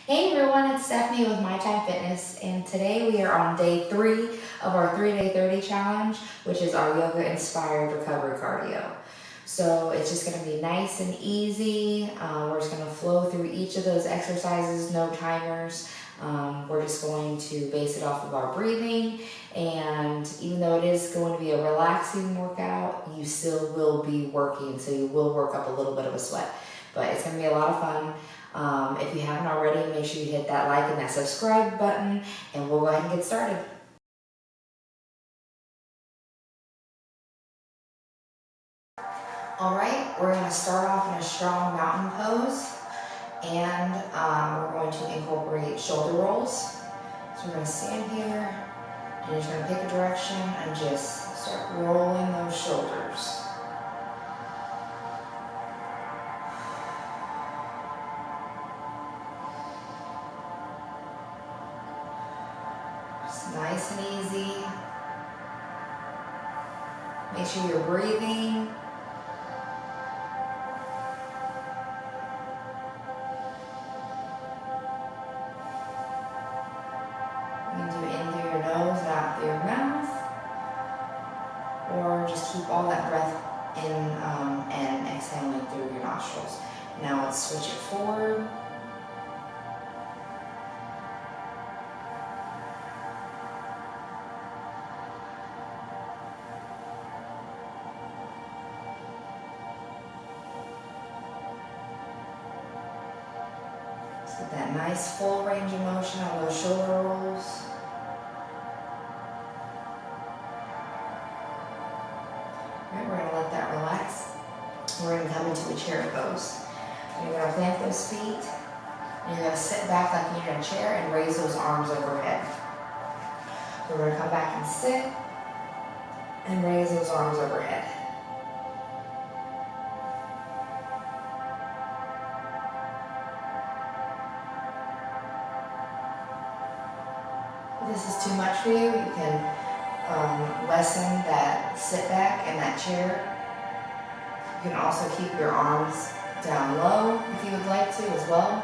Hey everyone, it's Stephanie with My Time Fitness, and today we are on day 3 of our 3-day 30 challenge, which is our yoga inspired recovery cardio. So it's just going to be nice and easy. We're just going to flow through each of those exercises, no timers. We're just going to base it off of our breathing, and even though it is going to be a relaxing workout, you still will be working, so you will work up a little bit of a sweat. But it's going to be a lot of fun. If you haven't already, make sure you hit that like and that subscribe button, and we'll go ahead and get started. Alright, we're going to start off in a strong mountain pose, and we're going to incorporate shoulder rolls. So we're going to stand here, and you're just going to pick a direction and just start rolling those shoulders. Nice and easy. Make sure you're breathing. You can do it in through your nose and out through your mouth. Or just keep all that breath in and exhaling through your nostrils. Now let's switch it forward. Get that nice full range of motion on those shoulder rolls. Alright, we're going to let that relax. We're going to come into a chair pose. You're going to plant those feet, and you're going to sit back like you're in a chair and raise those arms overhead. We're going to come back and sit and raise those arms overhead. If this is too much for you, you can lessen that sit back and that chair. You can also keep your arms down low if you would like to as well.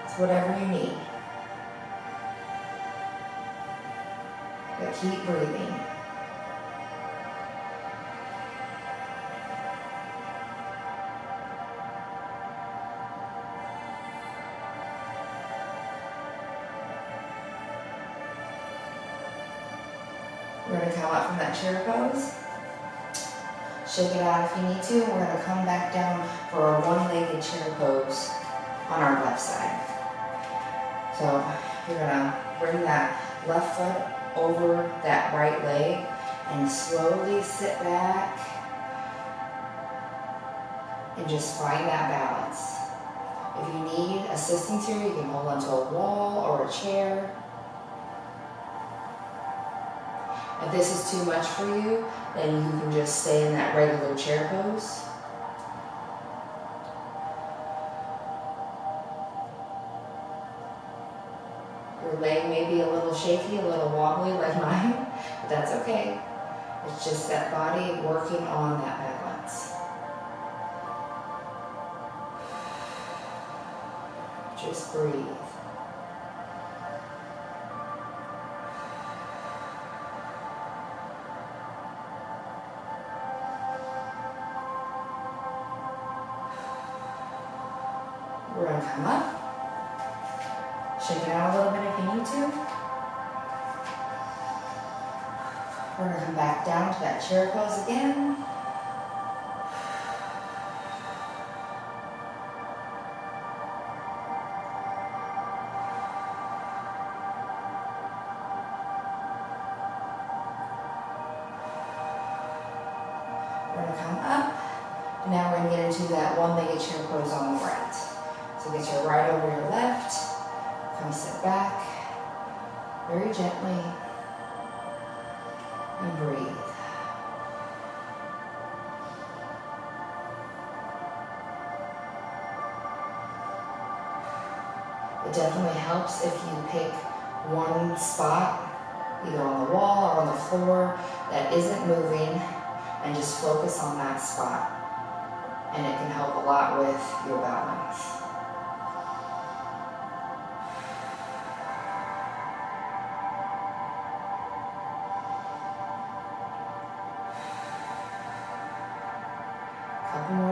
It's whatever you need. But keep breathing. We're going to come up from that chair pose. Shake it out if you need to, and we're going to come back down for a one-legged chair pose on our left side. So you're going to bring that left foot over that right leg and slowly sit back and just find that balance. If you need assistance here, you can hold onto a wall or a chair. If this is too much for you, then you can just stay in that regular chair pose. Your leg may be a little shaky, a little wobbly like mine, but that's okay. It's just that body working on that balance. Just breathe. We're going to come up, shake it out a little bit if you need to. We're going to come back down to that chair pose again. We're going to come up, and now we're going to get into that one-legged chair pose on the right. So get your right over your left, come sit back, very gently, and breathe. It definitely helps if you pick one spot, either on the wall or on the floor, that isn't moving, and just focus on that spot. And it can help a lot with your balance.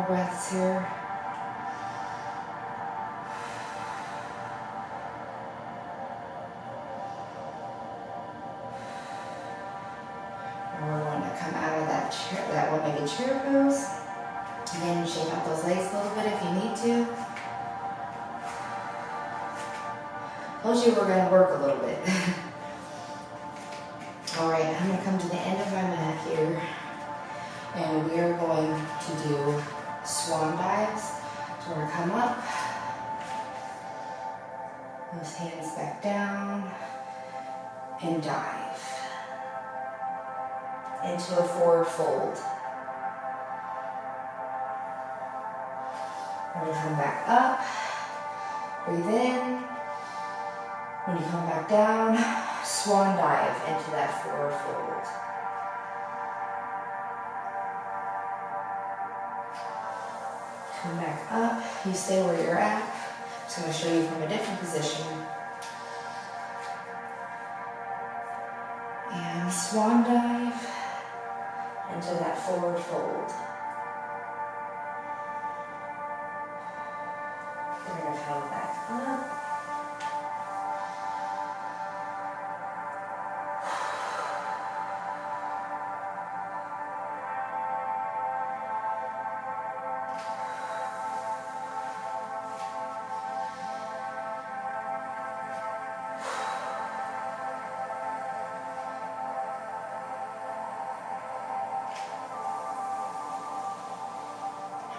breaths here. And we're going to come out of that chair, that one-legged chair pose. Again, shake out those legs a little bit if you need to. Told you we're going to work a little bit. All right, I'm going to come to the end of my mat here, and we are going to do swan dives. So we're going to come up, those hands back down, and dive into a forward fold. We're going to come back up, breathe in. When you come back down, swan dive into that forward fold. Come back up, you stay where you're at. I'm just going to show you from a different position. And swan dive into that forward fold. We're going to come back up.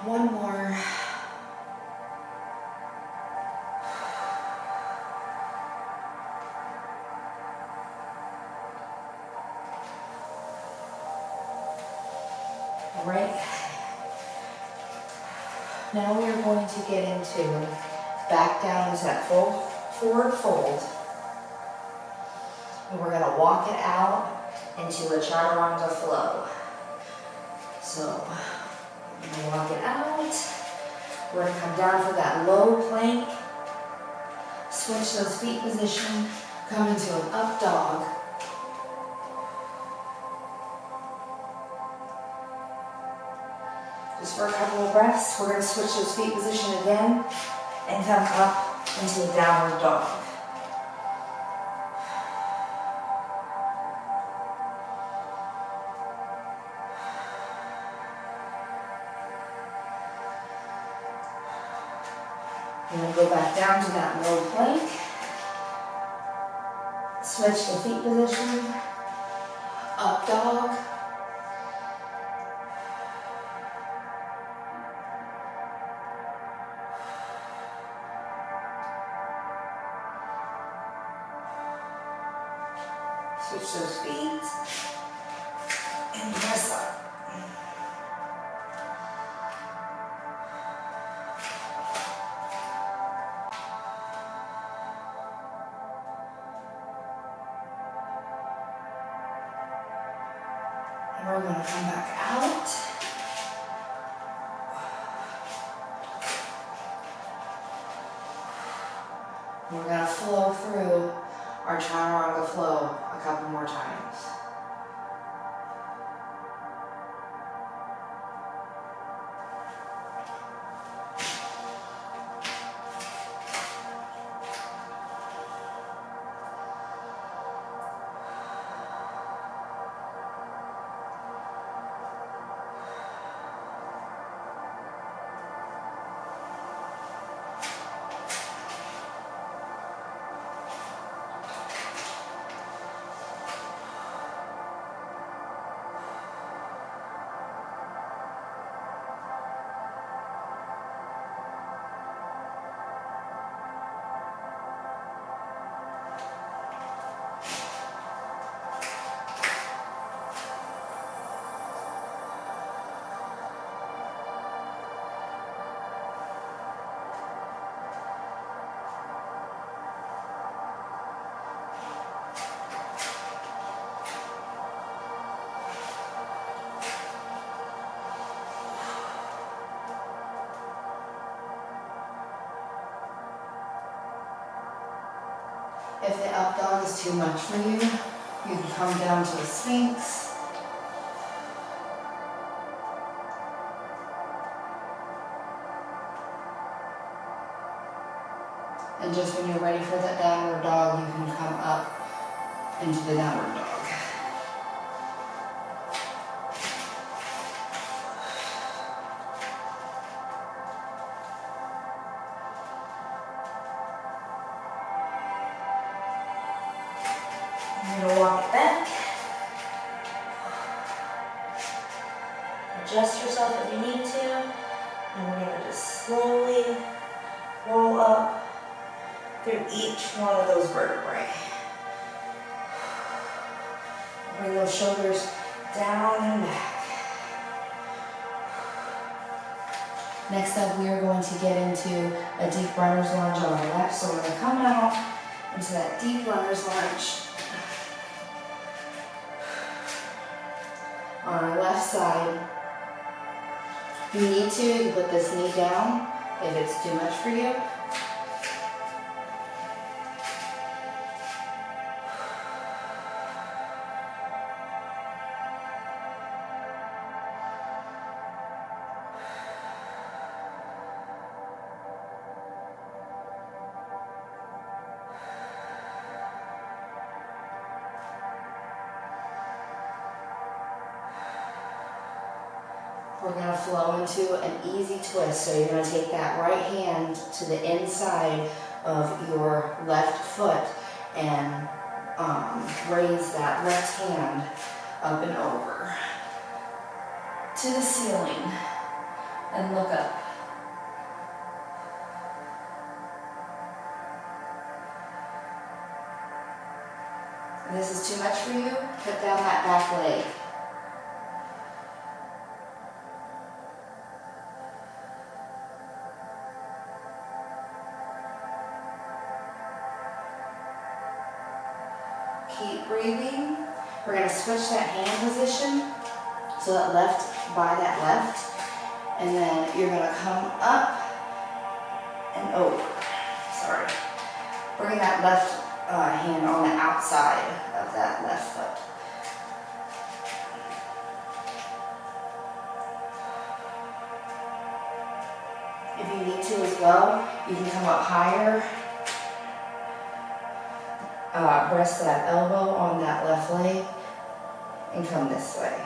One more. All right. Now we're going to get into back down into that forward fold. And we're going to walk it out into a Chaturanga flow. So, we're going to walk it out. We're going to come down for that low plank. Switch those feet position. Come into an up dog. Just for a couple of breaths, we're going to switch those feet position again and come up into a downward dog. And then go back down to that low plank. Switch the feet position. Up dog. Switch those feet. And press up. We're going to come back out. We're going to flow through our Chaturanga flow a couple more times. If the up dog is too much for you, you can come down to a Sphinx. And just when you're ready for that downward dog, you can come up into the downward dog. I'm going to walk it back. Adjust yourself if you need to. And we're going to just slowly roll up through each one of those vertebrae. Bring those shoulders down and back. Next up, we are going to get into a deep runner's lunge on our left. So we're going to come out into that deep runner's lunge. On our left side, if you need to, you can put this knee down if it's too much for you. We're going to flow into an easy twist. So you're going to take that right hand to the inside of your left foot and raise that left hand up and over to the ceiling and look up. If this is too much for you, put down that back leg. Keep breathing. We're going to switch that hand position. So that left by that left. And then you're going to come up and over. Sorry. Bring that left hand on the outside of that left foot. If you need to as well, you can come up higher. Press that elbow on that left leg and come this way.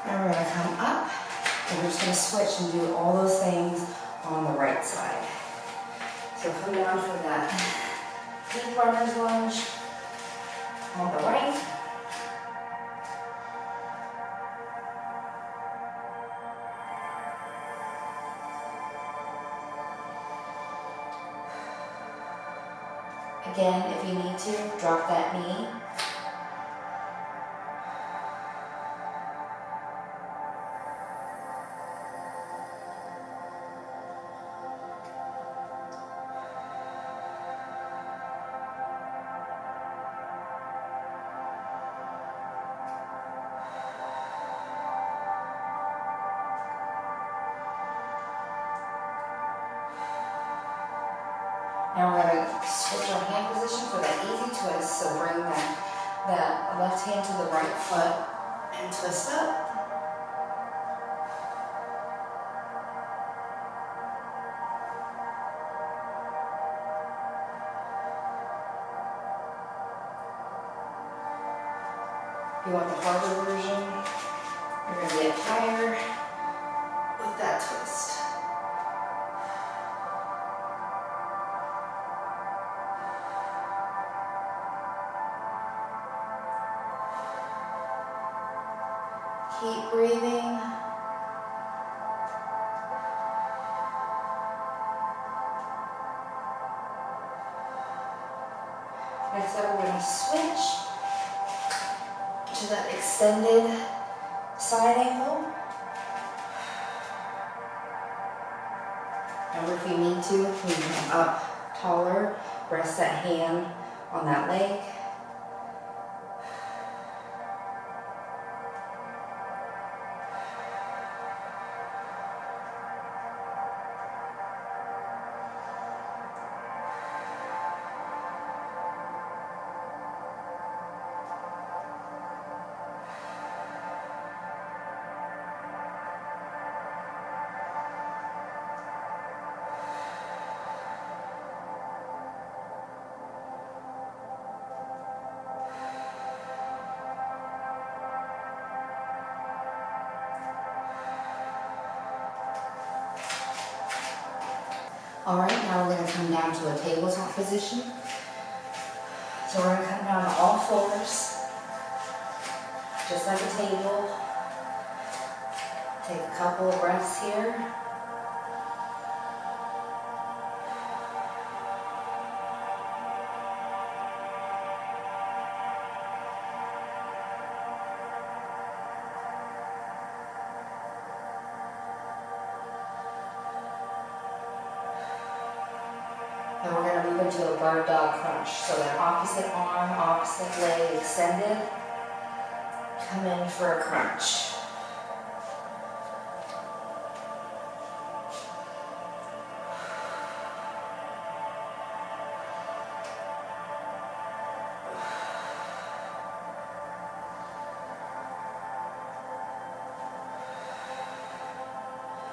Now we're going to come up, and we're just going to switch and do all those things on the right side. So come down for that deep runner's lunge on the right. Again, if you need to, drop that knee. Now we're going to switch our hand position for that easy twist. So bring that left hand to the right foot and twist up. If you want the harder version, you're going to get higher with that twist. Keep breathing. Next up, we're going to switch to that extended side angle. Remember, if you need to, when you come up taller, rest that hand on that leg. All right, now we're going to come down to a tabletop position. So we're going to come down to all fours, just like a table. Take a couple of breaths here. Then we're going to move into a bird dog crunch. So that opposite arm, opposite leg extended. Come in for a crunch.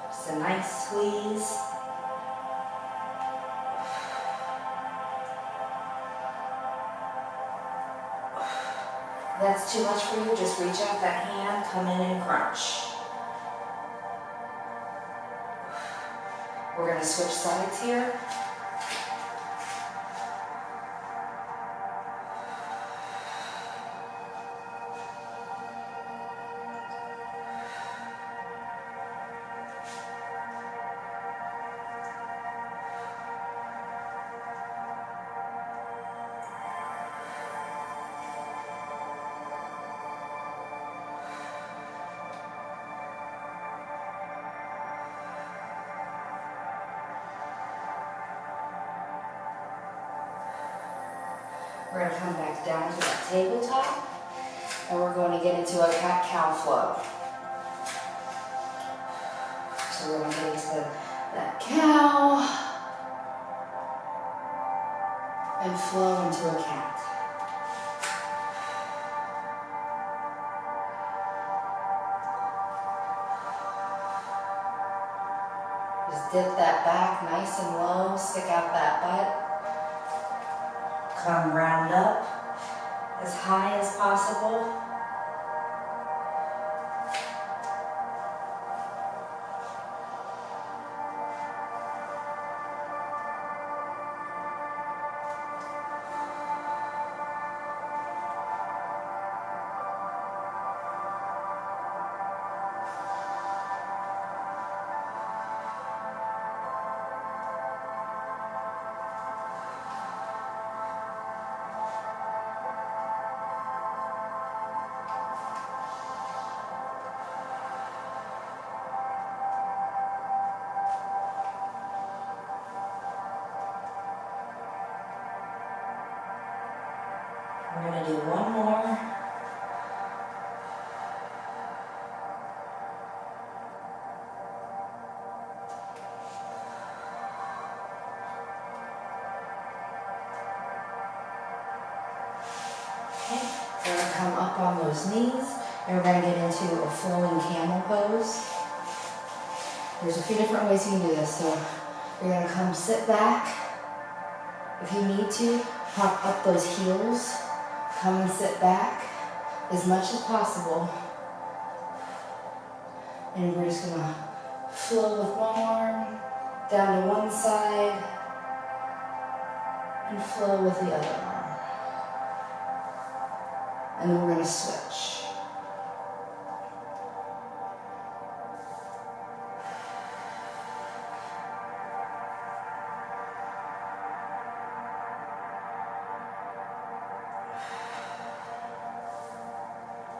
Just a nice squeeze. If that's too much for you, just reach out that hand, come in and crunch. We're going to switch sides here. We're going to come back down to that tabletop, and we're going to get into a cat-cow flow. So we're going to get into that cow and flow into a cat. Just dip that back nice and low, stick out that butt. Come round up as high as possible. We're going to do one more. Okay, we're going to come up on those knees, and we're going to get into a flowing camel pose. There's a few different ways you can do this. So you're going to come sit back. If you need to, pop up those heels. Come and sit back as much as possible. And we're just going to flow with one arm down to one side and flow with the other arm. And then we're going to switch.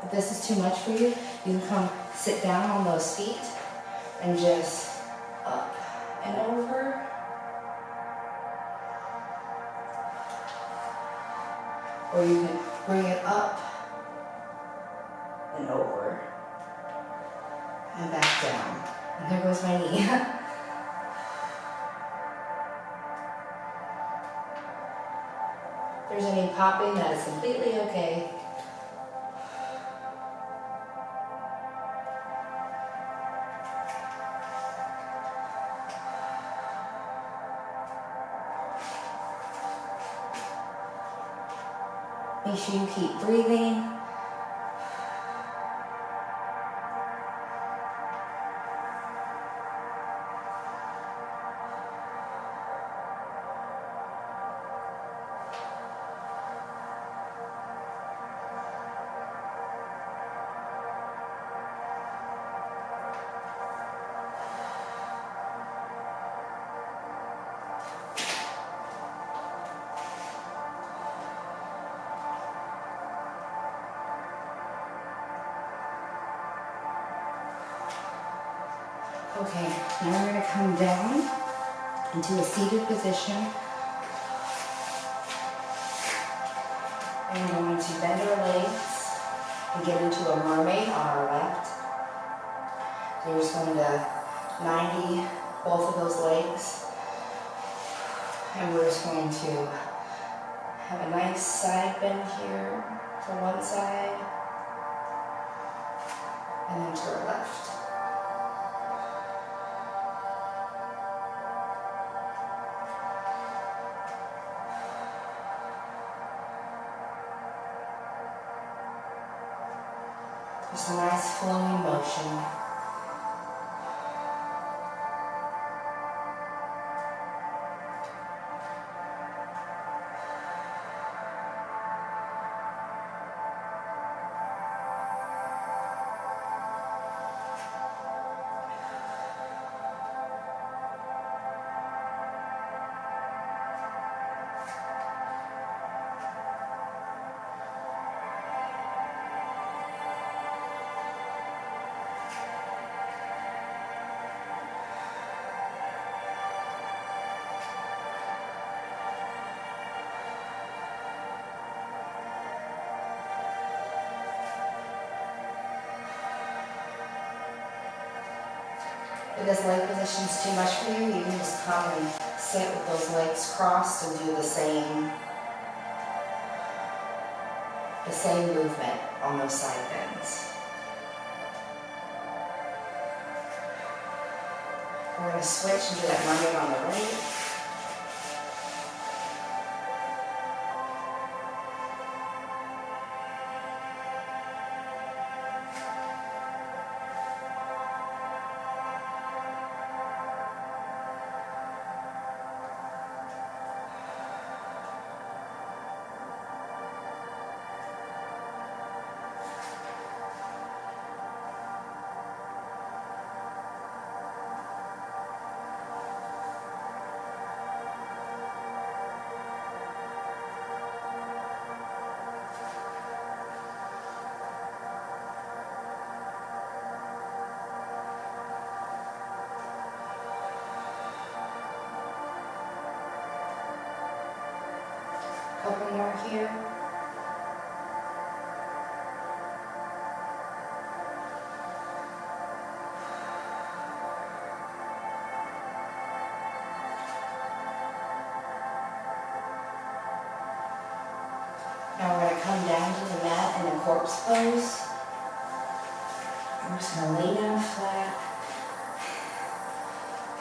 If this is too much for you, you can come sit down on those feet and just up and over. Or you can bring it up and over and back down. And there goes my knee. If there's any popping, that is completely okay. Make sure you keep breathing. Okay, now we're going to come down into a seated position. And we're going to bend our legs and get into a mermaid on our left. So you're just going to 90 both of those legs. And we're just going to have a nice side bend here to one side and then to our left. Just a nice flowing motion. If this leg position is too much for you, you can just come and sit with those legs crossed and do the same movement on those side bends. We're going to switch and do that mermaid on the right. Couple more here. Now we're going to come down to the mat in a corpse pose. We're just going to lay down flat.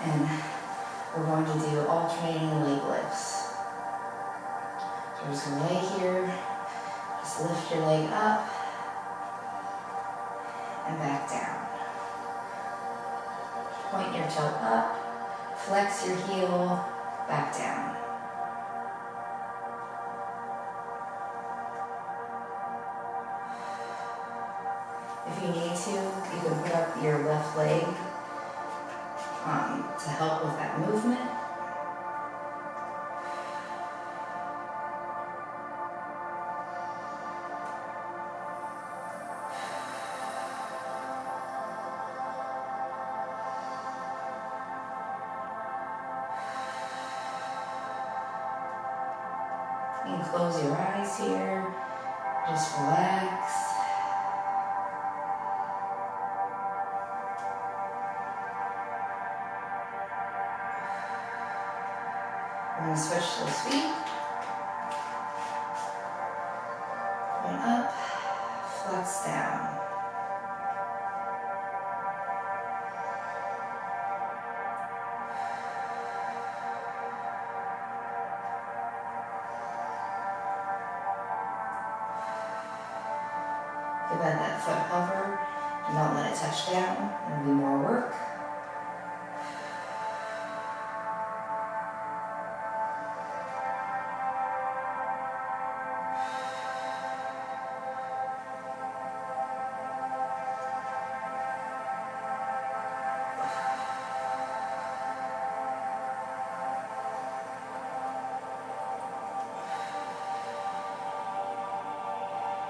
And we're going to do alternating leg lifts. So we're just going to lay here, just lift your leg up and back down. Point your toe up, flex your heel, back down. If you need to, you can put up your left leg to help with that movement. You can close your eyes here. Just relax. We're going to switch those feet. Going up, flex down. Give that foot hover and don't let it touch down. There'll be more work.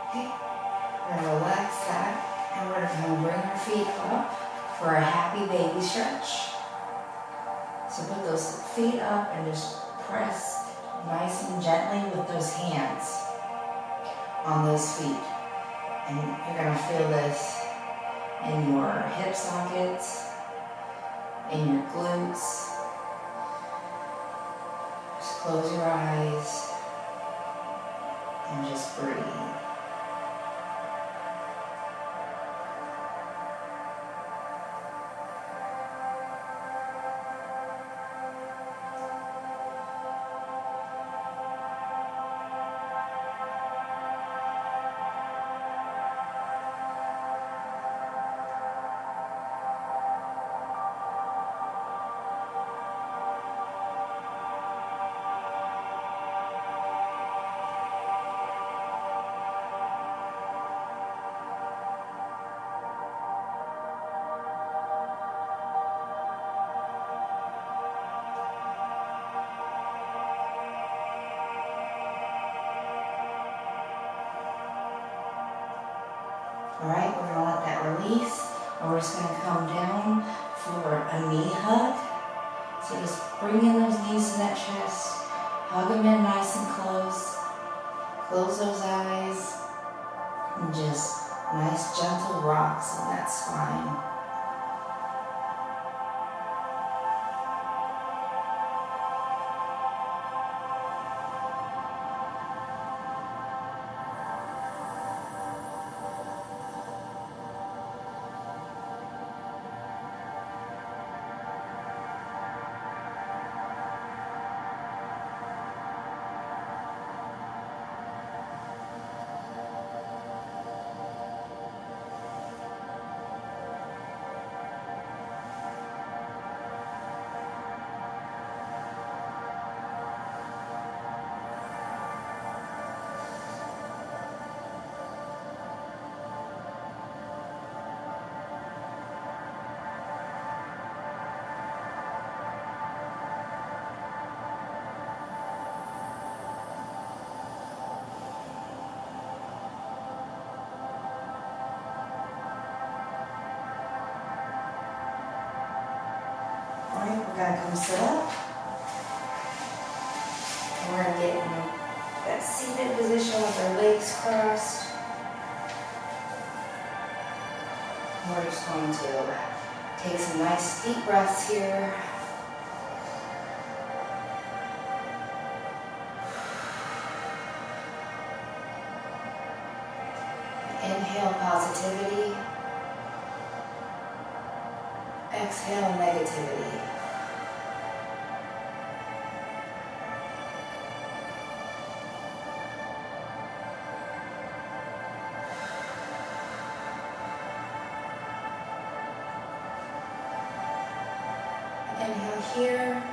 Okay, we're going to relax that and we're going to bring our feet up for a happy baby stretch. So put those feet up and just press nice and gently with those hands on those feet. And you're going to feel this in your hip sockets, in your glutes. Just close your eyes and just breathe. Alright, we're going to let that release, and we're just going to come down for a knee hug. So just bring in those knees to that chest, hug them in nice and close, close those eyes, and just nice gentle rocks in that spine. Alright, we're going to come sit up. And we're going to get in that seated position with our legs crossed. And we're just going to take some nice deep breaths here. Inhale positivity. Exhale negativity. Inhale here.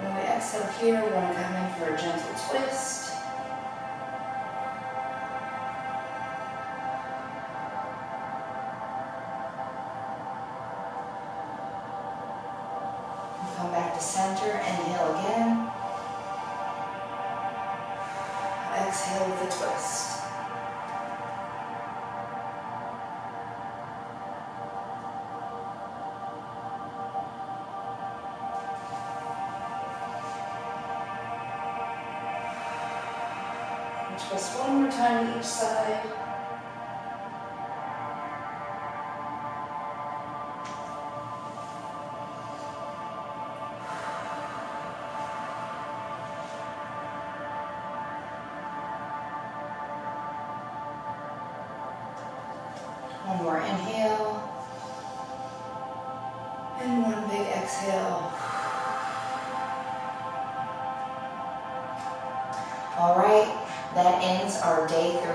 When we exhale here, we're going to come in for a gentle twist. Come back to center, inhale again. Exhale with a twist. Twist one more time to each side. One more inhale. And one big exhale. All right, that ends our day 3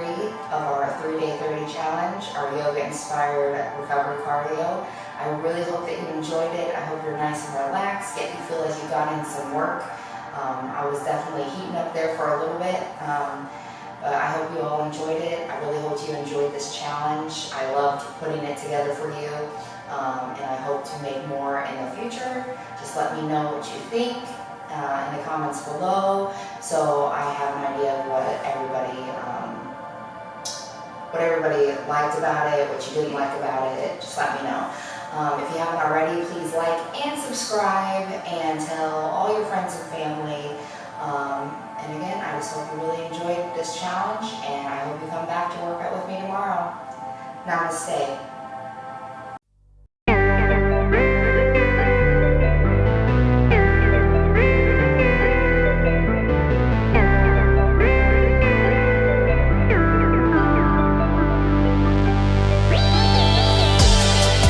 of our 3-day 30 challenge, our yoga-inspired recovery cardio. I really hope that you enjoyed it. I hope you're nice and relaxed, get you feel like you got in some work. I was definitely heating up there for a little bit, but I hope you all enjoyed it. I really hope you enjoyed this challenge. I loved putting it together for you, and I hope to make more in the future. Just let me know what you think in the comments below, so I have an idea of what everybody liked about it, what you didn't like about it. Just let me know. If you haven't already, please like and subscribe and tell all your friends and family. And again, I just hope you really enjoyed this challenge, and I hope you come back to work out with me tomorrow. Namaste.